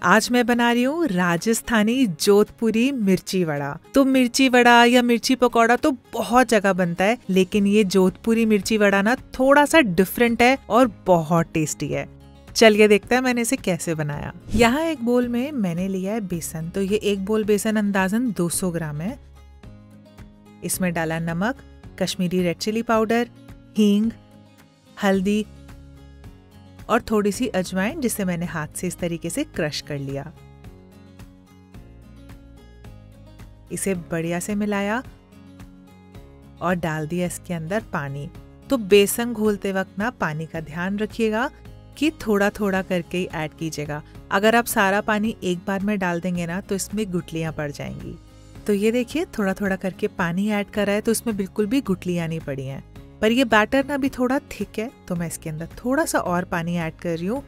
आज मैं बना रही हूँ राजस्थानी जोधपुरी मिर्ची वड़ा। तो मिर्ची वड़ा या मिर्ची पकौड़ा तो बहुत जगह बनता है, लेकिन ये जोधपुरी मिर्ची वड़ा ना थोड़ा सा डिफरेंट है और बहुत टेस्टी है। चलिए देखते हैं मैंने इसे कैसे बनाया। यहाँ एक बोल में मैंने लिया है बेसन। तो ये एक बोल बेसन अंदाजन 200 ग्राम है। इसमें डाला नमक, कश्मीरी रेड चिली पाउडर, हींग, हल्दी और थोड़ी सी अजवाइन, जिसे मैंने हाथ से इस तरीके से क्रश कर लिया। इसे बढ़िया से मिलाया और डाल दिया इसके अंदर पानी। तो बेसन घोलते वक्त ना पानी का ध्यान रखिएगा कि थोड़ा थोड़ा करके ही ऐड कीजिएगा। अगर आप सारा पानी एक बार में डाल देंगे ना तो इसमें गुठलियां पड़ जाएंगी। तो ये देखिए थोड़ा थोड़ा करके पानी ऐड करा है, तो इसमें बिल्कुल भी गुठलियां नहीं पड़ी हैं। पर ये बैटर ना भी थोड़ा थिक है, तो मैं इसके अंदर थोड़ा सा और पानी ऐड कर रही हूँ।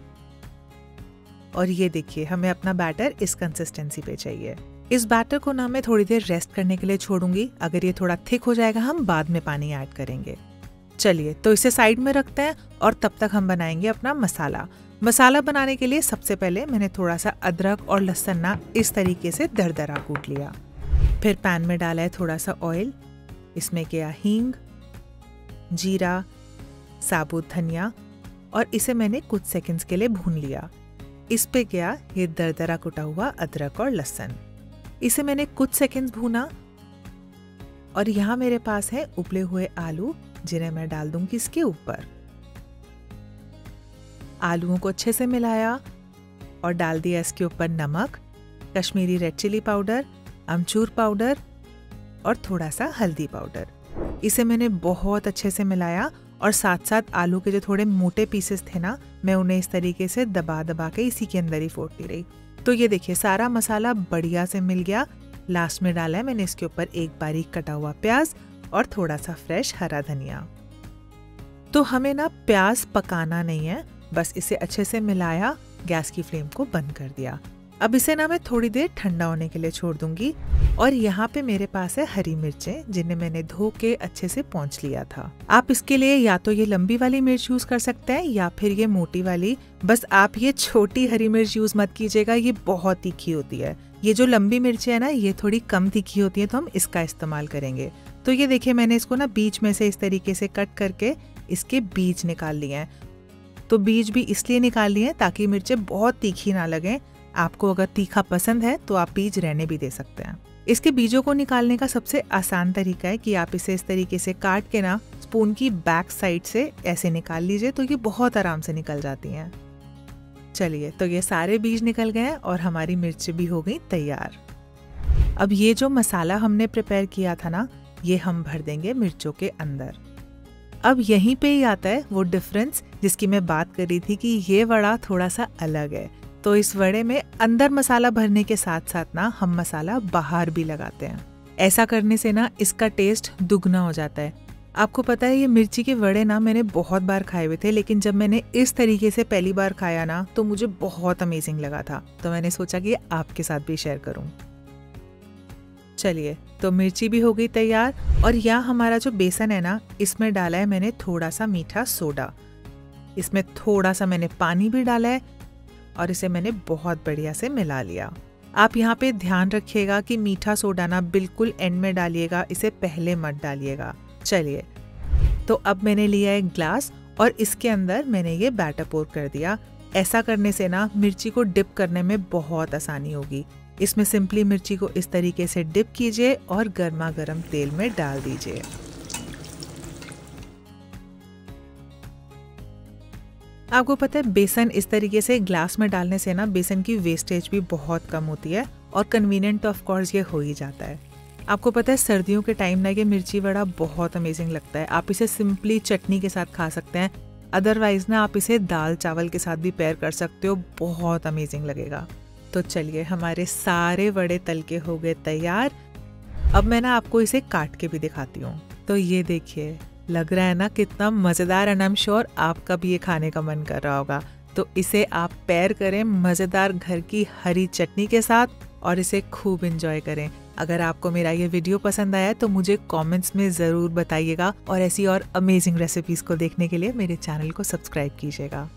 और ये देखिए हमें अपना बैटर इस कंसिस्टेंसी पे चाहिए। इस बैटर को ना मैं थोड़ी देर रेस्ट करने के लिए छोड़ूंगी। अगर ये थोड़ा थिक हो जाएगा हम बाद में पानी ऐड करेंगे। चलिए तो इसे साइड में रखते हैं और तब तक हम बनाएंगे अपना मसाला। मसाला बनाने के लिए सबसे पहले मैंने थोड़ा सा अदरक और लहसुन ना इस तरीके से दरदरा कूट लिया। फिर पैन में डाला है थोड़ा सा ऑयल। इसमें किया हींग, जीरा, साबुत धनिया और इसे मैंने कुछ सेकंड्स के लिए भून लिया। इस पे गया ये दरदरा कुटा हुआ अदरक और लहसुन। इसे मैंने कुछ सेकंड्स भूना और यहाँ मेरे पास है उबले हुए आलू, जिन्हें मैं डाल दूंगी इसके ऊपर। आलूओं को अच्छे से मिलाया और डाल दिया इसके ऊपर नमक, कश्मीरी रेड चिली पाउडर, अमचूर पाउडर और थोड़ा सा हल्दी पाउडर। इसे मैंने बहुत अच्छे से मिलाया और साथ साथ आलू के जो थोड़े मोटे पीसेस थे ना, मैं उन्हें इस तरीके से दबा दबा के इसी के अंदर ही फोड़ती रही। तो ये देखिए सारा मसाला बढ़िया से मिल गया। लास्ट में डाला है मैंने इसके ऊपर एक बारीक कटा हुआ प्याज और थोड़ा सा फ्रेश हरा धनिया। तो हमें ना प्याज पकाना नहीं है, बस इसे अच्छे से मिलाया, गैस की फ्लेम को बंद कर दिया। अब इसे ना मैं थोड़ी देर ठंडा होने के लिए छोड़ दूंगी। और यहाँ पे मेरे पास है हरी मिर्चें, जिन्हें मैंने धो के अच्छे से पोंछ लिया था। आप इसके लिए या तो ये लंबी वाली मिर्च यूज कर सकते हैं या फिर ये मोटी वाली। बस आप ये छोटी हरी मिर्च यूज मत कीजिएगा, ये बहुत तीखी होती है। ये जो लंबी मिर्च है ना, ये थोड़ी कम तीखी होती है, तो हम इसका इस्तेमाल करेंगे। तो ये देखिए मैंने इसको ना बीच में से इस तरीके से कट करके इसके बीज निकाल लिए हैं। तो बीज भी इसलिए निकाल लिए हैं ताकि मिर्चें बहुत तीखी ना लगें। आपको अगर तीखा पसंद है तो आप बीज रहने भी दे सकते हैं। इसके बीजों को निकालने का सबसे आसान तरीका है कि आप इसे इस तरीके से काट के ना स्पून की बैक साइड से ऐसे निकाल लीजिए, तो ये बहुत आराम से निकल जाती हैं। चलिए तो ये सारे बीज निकल गए हैं और हमारी मिर्च भी हो गई तैयार। अब ये जो मसाला हमने प्रिपेयर किया था ना, ये हम भर देंगे मिर्चों के अंदर। अब यहीं पे ही आता है वो डिफरेंस जिसकी मैं बात कर रही थी कि ये वड़ा थोड़ा सा अलग है। तो इस वड़े में अंदर मसाला भरने के साथ साथ ना हम मसाला बाहर भी लगाते हैं। ऐसा करने से ना इसका टेस्ट दुगना हो जाता है। आपको पता है ये मिर्ची के वड़े ना मैंने बहुत बार खाए हुए थे, लेकिन जब मैंने इस तरीके से पहली बार खाया ना तो मुझे बहुत अमेजिंग लगा था। तो मैंने सोचा कि आपके साथ भी शेयर करूं। चलिए तो मिर्ची भी हो गई तैयार। और यहाँ हमारा जो बेसन है ना, इसमें डाला है मैंने थोड़ा सा मीठा सोडा। इसमें थोड़ा सा मैंने पानी भी डाला है और इसे मैंने बहुत बढ़िया से मिला लिया। आप यहाँ पे ध्यान रखिएगा कि मीठा सोडा ना बिल्कुल एंड में डालिएगा, इसे पहले मत डालिएगा। चलिए तो अब मैंने लिया एक ग्लास और इसके अंदर मैंने ये बैटर पोर कर दिया। ऐसा करने से ना मिर्ची को डिप करने में बहुत आसानी होगी। इसमें सिंपली मिर्ची को इस तरीके से डिप कीजिए और गर्मा गर्म तेल में डाल दीजिए। आपको पता है बेसन इस तरीके से ग्लास में डालने से ना बेसन की वेस्टेज भी बहुत कम होती है और कन्वीनियंट ऑफ कोर्स ये हो ही जाता है। आपको पता है सर्दियों के टाइम ना ये मिर्ची वड़ा बहुत अमेजिंग लगता है। आप इसे सिंपली चटनी के साथ खा सकते हैं, अदरवाइज ना आप इसे दाल चावल के साथ भी पेयर कर सकते हो, बहुत अमेजिंग लगेगा। तो चलिए हमारे सारे वड़े तल के हो गए तैयार। अब मैं ना आपको इसे काट के भी दिखाती हूँ। तो ये देखिए लग रहा है ना कितना मज़ेदार, एंड आई एम श्योर आपका भी ये खाने का मन कर रहा होगा। तो इसे आप पेयर करें मज़ेदार घर की हरी चटनी के साथ और इसे खूब एंजॉय करें। अगर आपको मेरा ये वीडियो पसंद आया तो मुझे कमेंट्स में ज़रूर बताइएगा और ऐसी और अमेजिंग रेसिपीज़ को देखने के लिए मेरे चैनल को सब्सक्राइब कीजिएगा।